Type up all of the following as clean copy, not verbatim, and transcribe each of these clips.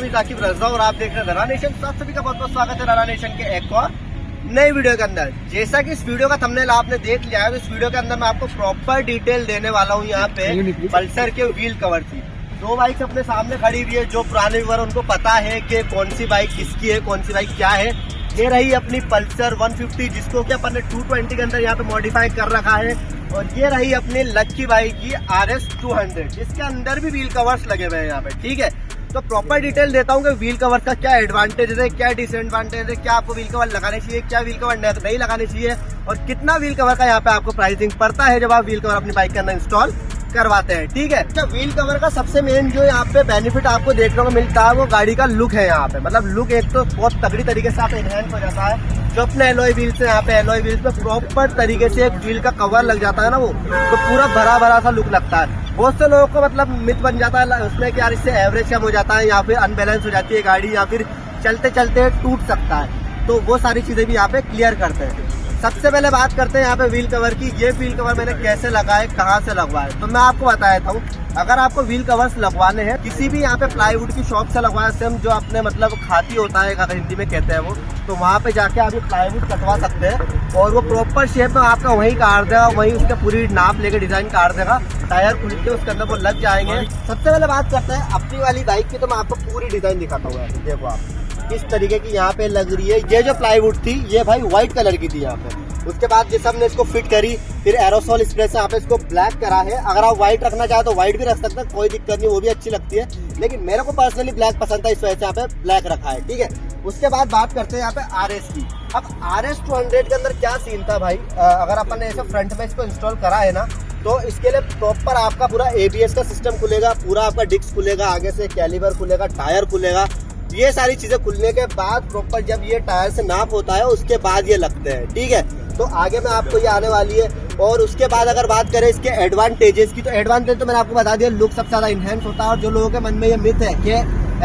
भी साकिब रजा और आप देख रहे हैं राना नेशन। तो आप सभी का बहुत बहुत स्वागत है राना नेशन के एक और नई वीडियो के अंदर। जैसा कि इस वीडियो का थंबनेल आपने देख लिया है, तो इस वीडियो के अंदर मैं आपको प्रॉपर डिटेल देने वाला हूँ। यहाँ पे पल्सर के व्हील कवर की दो बाइक अपने सामने खड़ी हुई है। जो पुराने व्यूअर उनको पता है कि कौन सी बाइक किसकी है, कौन सी बाइक क्या है। ये रही अपनी पल्सर 150, जिसको कि अपन ने 220 के अंदर यहाँ पे मॉडिफाई कर रखा है। और ये रही अपनी लक्की बाइक की RS 200, जिसके अंदर भी व्हील कवर्स लगे हुए हैं यहाँ पे। ठीक है, तो प्रॉपर डिटेल देता हूँ कि व्हील कवर का क्या एडवांटेज है, क्या डिसएडवांटेज है, क्या आपको व्हील कवर लगाने चाहिए, क्या व्हील कवर नहीं लगाने चाहिए, और कितना व्हील कवर का यहाँ पे आपको प्राइसिंग पड़ता है जब आप व्हील कवर अपनी बाइक के अंदर इंस्टॉल करवाते हैं। ठीक है, तो व्हील कवर का सबसे मेन जो यहाँ पे बेनिफिट आपको देखने को मिलता है वो गाड़ी का लुक है। यहाँ पे मतलब लुक एक तो बहुत तगड़ी तरीके से आप एनहांस हो जाता है। जो अपने एलॉय व्हील्स है, यहाँ पे एलॉय व्हील्स पे प्रॉपर तरीके से एक व्हील का कवर लग जाता है ना, वो तो पूरा भरा भरा सा लुक लगता है। बहुत से लोगों को मतलब मिथ बन जाता है उसमें कि यार इससे एवरेज कम हो जाता है, या फिर अनबैलेंस हो जाती है गाड़ी, या फिर चलते चलते टूट सकता है। तो वो सारी चीजें भी यहाँ पे क्लियर करते हैं। सबसे पहले बात करते हैं यहाँ पे व्हील कवर की। ये व्हील कवर मैंने कैसे लगाए, कहाँ से लगवाए, तो मैं आपको बता देता हूँ। अगर आपको व्हील कवर्स लगवाने हैं किसी भी यहाँ पे प्लाईवुड की शॉप से लगवाए, सेम जो अपने मतलब खाती होता है अगर हिंदी में कहते हैं वो, तो वहाँ पे जाके आप प्लाईवुड कटवा सकते हैं और वो प्रॉपर शेप में आपका वहीं काट देगा, वहीं उसके पूरी नाप लेके डिजाइन काट देगा। टायर खुल के उसके अंदर वो लग जाएंगे। सबसे पहले बात करते हैं अपनी वाली बाइक की, तो मैं आपको पूरी डिजाइन दिखाता हूँ। देखो आप किस तरीके की यहाँ पे लग रही है। ये जो प्लाईवुड थी ये भाई व्हाइट कलर की थी यहाँ पे। उसके बाद जैसे हमने इसको फिट करी, फिर एरोसॉल स्प्रे से यहाँ पे इसको ब्लैक करा है। अगर आप व्हाइट रखना चाहे तो व्हाइट भी रख सकते हैं, कोई दिक्कत नहीं, वो भी अच्छी लगती है। लेकिन मेरे को पर्सनली ब्लैक पसंद था, इस वजह से यहाँ पे ब्लैक रखा है। ठीक है, उसके बाद बात करते हैं यहाँ पे RS की। अब RS 200 के अंदर क्या सीन था भाई, अगर अपन ने ऐसे फ्रंट में इसको इंस्टॉल करा है ना, तो इसके लिए प्रॉपर आपका पूरा ABS का सिस्टम खुलेगा, पूरा आपका डिस्क खुलेगा, आगे से कैलिबर खुलेगा, टायर खुलेगा। ये सारी चीजें खुलने के बाद प्रॉपर जब ये टायर से नाप होता है उसके बाद ये लगते हैं। ठीक है, तो आगे में आपको ये आने वाली है। और उसके बाद अगर बात करें इसके एडवांटेजेस की, तो एडवांटेज तो मैंने आपको बता दिया, लुक सबसे ज्यादा इनहेंस होता है। और जो लोगों के मन में ये मिथ है कि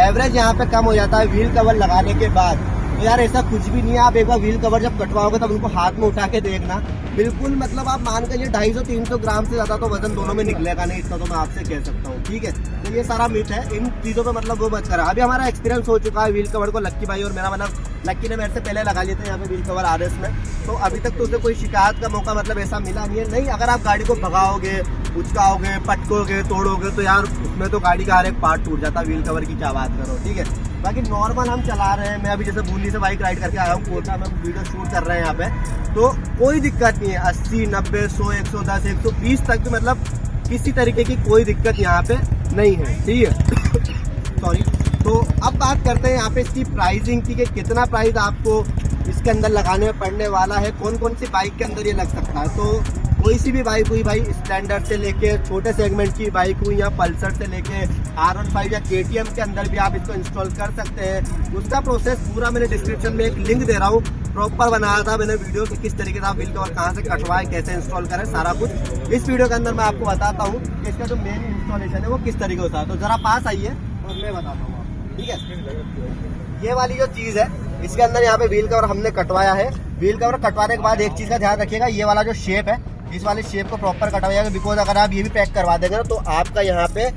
एवरेज यहाँ पे कम हो जाता है व्हील कवर लगाने के बाद, तो यार ऐसा कुछ भी नहीं है। आप एक बार व्हील कवर जब कटवाओगे तब उनको हाथ में उठा के देखना, बिल्कुल मतलब आप मान कर 250-300 ग्राम से ज्यादा तो वजन दोनों में निकलेगा नहीं, इतना तो मैं आपसे कह सकता हूँ। ठीक है, तो ये सारा मिथ है, इन चीजों पे मतलब वो बच कर। अभी हमारा एक्सपीरियंस हो चुका है व्हील कवर को, लक्की भाई और मेरा, मतलब लक्की ने मेरे से पहले लगा लिए थे यहाँ पे व्हील कवर RS में, तो अभी तक तो उसे कोई शिकायत का मौका मतलब ऐसा मिला नहीं है। नहीं, अगर आप गाड़ी को भगाओगे, उचकाओगे, पटकोगे, तोड़ोगे, तो यार उसमें तो गाड़ी का हर एक पार्ट टूट जाता है। व्हील कवर की क्या बात करो। ठीक है, बाकी नॉर्मल हम चला रहे हैं। मैं अभी जैसे बूंदी से बाइक राइड करके आया हूँ, कोटा में वीडियो शूट कर रहे हैं यहाँ पे, तो कोई दिक्कत नहीं है। 80, 90, 100, 110, 120 तक की मतलब किसी तरीके की कोई दिक्कत यहाँ पे नहीं है। ठीक है सॉरी। तो अब बात करते हैं यहाँ पे इसकी प्राइसिंग की, कि कितना प्राइस आपको इसके अंदर लगाने में पड़ने वाला है, कौन कौन सी बाइक के अंदर ये लग सकता है। तो कोई सी भी बाइक हुई भाई, स्टैंडर्ड से लेके छोटे सेगमेंट की बाइक हुई, या पल्सर से लेके R15 या KTM के अंदर भी आप इसको इंस्टॉल कर सकते हैं। उसका प्रोसेस पूरा मैंने डिस्क्रिप्शन में एक लिंक दे रहा हूँ, प्रॉपर बनाया था मैंने वीडियो कि किस तरीके से आप व्हील कवर कहाँ से कटवाए, कैसे इंस्टॉल करें, सारा कुछ इस वीडियो के अंदर मैं आपको बताता हूँ कि इसका जो मेन इंस्टॉलेशन है वो किस तरीके होता है। तो जरा पास आइए और मैं बताता हूँ। ठीक है, ये वाली जो चीज है इसके अंदर यहाँ पे व्हील कवर हमने कटवाया है। व्हील कवर कटवाने के बाद एक चीज का ध्यान रखिएगा, ये वाला जो शेप है, इस वाले शेप को प्रॉपर कटवाइएगा। बिकॉज अगर आप ये भी पैक करवा देंगे ना, तो आपका यहाँ पे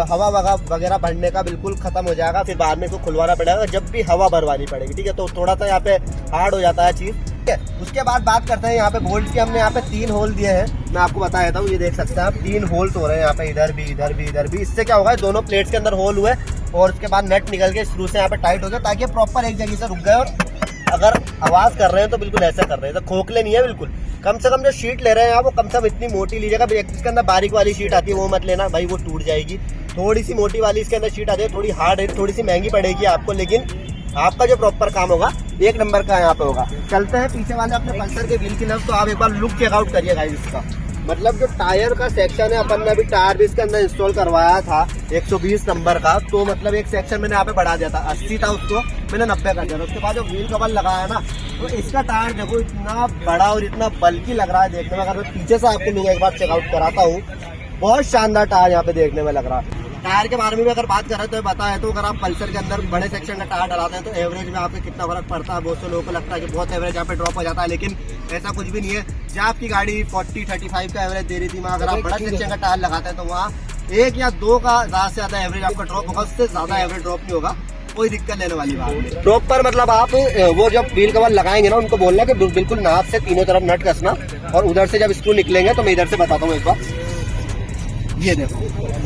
हवा वगैरह भरने का बिल्कुल खत्म हो जाएगा। फिर बाद में इसको खुलवाना पड़ेगा जब भी हवा भरवानी पड़ेगी। ठीक है, तो थोड़ा सा यहाँ पे हार्ड हो जाता है चीज। ठीक है, उसके बाद बात करते हैं यहाँ पे बोल्ट की। हमने यहाँ पे 3 होल दिए हैं, मैं आपको बता देता हूँ। ये देख सकते हैं आप, 3 होल्स हो रहे हैं यहाँ पे, इधर भी, इधर भी, इधर भी। इससे क्या होगा, दोनों प्लेट्स के अंदर होल हुए और उसके बाद नट निकल के स्क्रू से यहाँ पे टाइट हो गया, ताकि प्रॉपर एक जगह से रुक गए। और अगर आवाज कर रहे हैं तो बिल्कुल ऐसा कर रहे हैं, तो खोखले नहीं है बिल्कुल। कम से कम जो शीट ले रहे हैं आप, वो कम से कम इतनी मोटी लीजिएगा। इसके अंदर बारीक वाली शीट आती है वो मत लेना भाई, वो टूट जाएगी। थोड़ी सी मोटी वाली इसके अंदर शीट आती है, थोड़ी हार्ड है, थोड़ी सी महंगी पड़ेगी आपको, लेकिन आपका जो प्रॉपर काम होगा एक नंबर का यहाँ पे होगा। चलते हैं पीछे वाले अपने पल्सर के व्हील की तरफ, तो आप एक बार लुक चेकआउट करिएगा इसका। मतलब जो टायर का सेक्शन है, अपन ने अभी टायर भी इसके अंदर इंस्टॉल करवाया था 120 नंबर का, तो मतलब एक सेक्शन मैंने यहाँ पे बढ़ा दिया था, 80 था उसको मैंने 90 कर दिया था। उसके बाद जो व्हील कवर लगाया ना, तो इसका टायर देखो इतना बड़ा और इतना बल्कि लग रहा है देखने में। अगर मैं पीछे से आपको लूंगा, एक बार चेकआउट कराता हूँ, बहुत शानदार टायर यहाँ पे देखने में लग रहा है। टायर के बारे में भी अगर बात करें तो पता है, तो अगर आप पल्सर के अंदर बड़े सेक्शन का टायर डलाते हैं तो एवरेज में आपको कितना फर्क पड़ता है। बहुत से लोगों को लगता है कि बहुत एवरेज यहाँ पे ड्रॉप हो जाता है, लेकिन ऐसा कुछ भी नहीं है। जहाँ आपकी गाड़ी 40-35 का एवरेज दे रही थी, वहाँ अगर आप बड़ा सेक्शन का टायर लगाते हैं तो वहाँ 1 या 2 का ज्यादा से ज्यादा एवरेज आपका ड्रॉप होगा, उससे ज्यादा एवरेज ड्रॉप नहीं होगा। कोई दिक्कत लेने वाली बात नहीं। प्रॉपर मतलब आप वो जब व्हील कवर लगाएंगे ना, उनको बोलना कि बिल्कुल नाप से तीनों तरफ नट कसना, और उधर से जब स्क्रू निकलेंगे तो मैं इधर से बताता हूँ एक बार। ये देखो,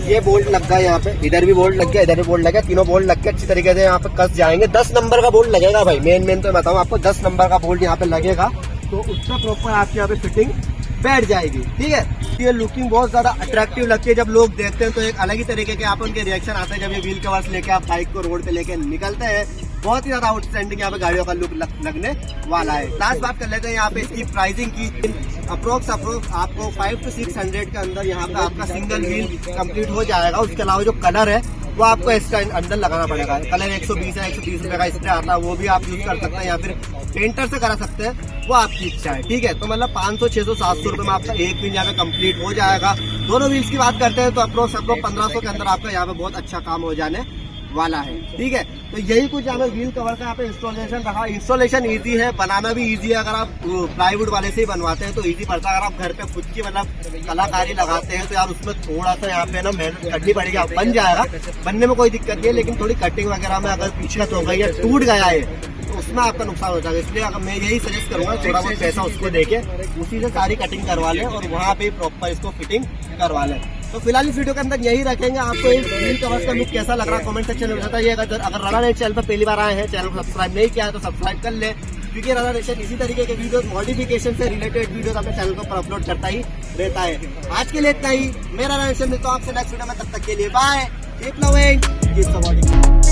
ये बोल्ट लग गया यहाँ पे, इधर भी बोल्ट लग गया, इधर भी बोल्ट लग गया, तीनों बोल्ट लग के अच्छी तरीके से यहाँ पे कस जाएंगे। 10 नंबर का बोल्ट लगेगा भाई, मेन तो बताऊँ आपको, 10 नंबर का बोल्ट यहाँ पे लगेगा, तो उसका प्रॉपर आपके यहाँ पे फिटिंग बैठ जाएगी। ठीक है, ये लुकिंग बहुत ज्यादा अट्रैक्टिव लगती है। जब लोग देखते हैं तो एक अलग ही तरीके के आप उनके रिएक्शन आते हैं जब ये व्हील कवर्स लेके आप बाइक को रोड पे लेके निकलते हैं। बहुत ही ज्यादा आउटस्टैंडिंग यहाँ पे गाड़ियों का लुक लगने वाला है। लास्ट बात कर लेते हैं यहाँ पे इसकी प्राइसिंग की। अप्रोक्स आपको 500 to 600 के अंदर यहाँ पे आपका सिंगल व्हील कंप्लीट हो जाएगा। उसके अलावा जो कलर है वो आपको एक्स्ट्रा अंदर लगाना पड़ेगा। कलर 120 है, 130 रुपए का स्प्रे आता है, वो भी आप यूज कर सकते हैं या फिर पेंटर से करा सकते हैं, वो आपकी इच्छा है। ठीक है, तो मतलब 500, 600, 700 रुपए में आपका एक व्हील यहाँ पे कंप्लीट हो जाएगा। दोनों व्हील्स की बात करते हैं तो अप्रोक्स 1500 के अंदर आपका यहाँ पे बहुत अच्छा काम हो जाने वाला है। ठीक है, तो यही कुछ यहाँ पे व्हील कवर का यहाँ पे इंस्टॉलेशन रहा। इंस्टॉलेशन इजी है, बनाना भी इजी है। अगर आप प्लाईवुड वाले से ही बनवाते हैं तो इजी पड़ता है। अगर आप घर पे खुद की मतलब कलाकारी लगाते हैं तो यार उसमें थोड़ा सा यहाँ पे ना मेहनत करनी पड़ेगी। आप बन जाएगा, बनने में कोई दिक्कत नहीं है, लेकिन थोड़ी कटिंग वगैरह में अगर पीछे हो गई है, टूट गया है, तो उसमें आपका नुकसान हो जाएगा। इसलिए अगर मैं यही सजेस्ट करूंगा, थोड़ा बहुत पैसा उसको देके उसी से सारी कटिंग करवा लें और वहाँ पे प्रॉपर इसको फिटिंग करवा लें। तो फिलहाल इस वीडियो के अंदर यही रखेंगे। आपको इस व्हील कवर्स का लुक कैसा लग रहा है कमेंट सेक्शन में बताइए। अगर रना नेशन चैनल पर पहली बार आए हैं, चैनल को सब्सक्राइब नहीं किया है तो सब्सक्राइब कर ले, क्योंकि रना नेशन इसी तरीके के वीडियो मॉडिफिकेशन से रिलेटेड वीडियो अपने चैनल पर अपलोड करता ही रहता है। आज के लिए इतना ही। मैं रना नेशन मिलता हूँ आपसे नेक्स्ट वीडियो में, तब तक के लिए bye, keep loving, keep supporting.